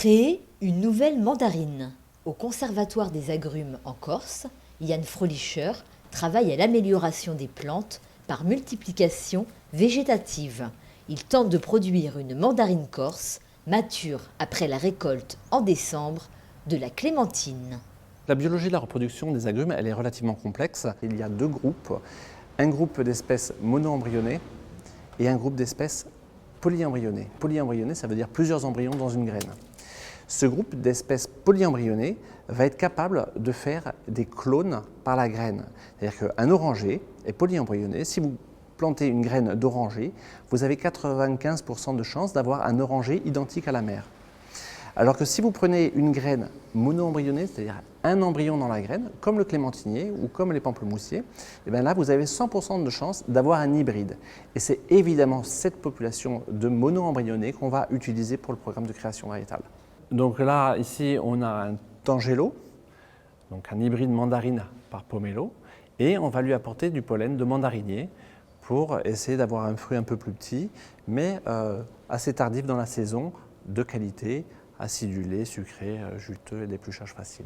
Créer une nouvelle mandarine. Au Conservatoire des agrumes en Corse, Yann Fröhlicher travaille à l'amélioration des plantes par multiplication végétative. Il tente de produire une mandarine corse mature après la récolte en décembre de la clémentine. La biologie de la reproduction des agrumes, elle est relativement complexe. Il y a deux groupes, un groupe d'espèces monoembryonnées et un groupe d'espèces polyembryonnées. Polyembryonnées, ça veut dire plusieurs embryons dans une graine. Ce groupe d'espèces polyembryonnées va être capable de faire des clones par la graine. C'est-à-dire qu'un oranger est polyembryonné. Si vous plantez une graine d'oranger, vous avez 95% de chances d'avoir un oranger identique à la mère. Alors que si vous prenez une graine monoembryonnée, c'est-à-dire un embryon dans la graine, comme le clémentinier ou comme les pamplemoussiers, et bien là vous avez 100% de chances d'avoir un hybride. Et c'est évidemment cette population de monoembryonnés qu'on va utiliser pour le programme de création variétale. Donc là, ici, on a un tangelo, donc un hybride mandarine par pomelo, et on va lui apporter du pollen de mandarinier pour essayer d'avoir un fruit un peu plus petit, mais assez tardif dans la saison, de qualité, acidulé, sucré, juteux et d'épluchage facile.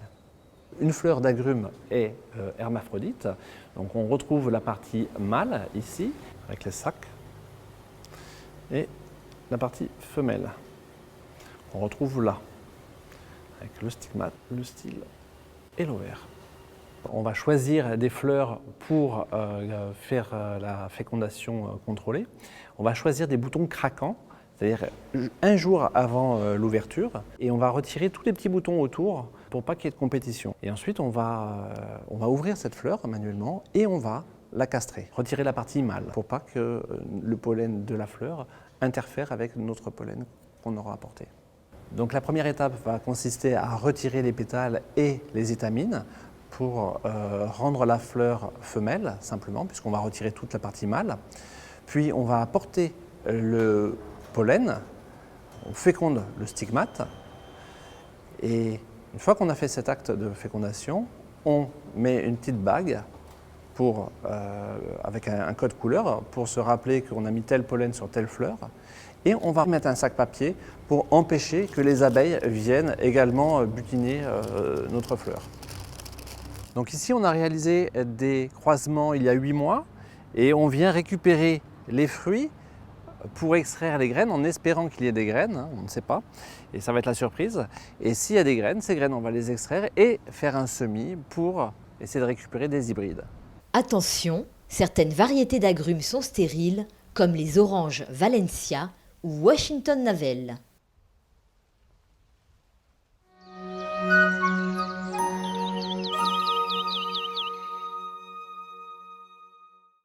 Une fleur d'agrumes est hermaphrodite, donc on retrouve la partie mâle ici, avec les sacs, et la partie femelle, qu'on retrouve là, avec le stigmate, le style et l'ovaire. On va choisir des fleurs pour faire la fécondation contrôlée. On va choisir des boutons craquants, c'est-à-dire un jour avant l'ouverture, et on va retirer tous les petits boutons autour pour pas qu'il y ait de compétition. Et ensuite, on va ouvrir cette fleur manuellement et on va la castrer, retirer la partie mâle pour pas que le pollen de la fleur interfère avec notre pollen qu'on aura apporté. Donc la première étape va consister à retirer les pétales et les étamines pour rendre la fleur femelle, simplement, puisqu'on va retirer toute la partie mâle. Puis on va apporter le pollen, on féconde le stigmate, et une fois qu'on a fait cet acte de fécondation, on met une petite bague avec un code couleur pour se rappeler qu'on a mis tel pollen sur telle fleur. Et on va mettre un sac papier pour empêcher que les abeilles viennent également butiner notre fleur. Donc ici, on a réalisé des croisements il y a 8 mois et on vient récupérer les fruits pour extraire les graines en espérant qu'il y ait des graines, hein, on ne sait pas, et ça va être la surprise. Et s'il y a des graines, ces graines, on va les extraire et faire un semis pour essayer de récupérer des hybrides. Attention, certaines variétés d'agrumes sont stériles, comme les oranges Valencia ou Washington Navel.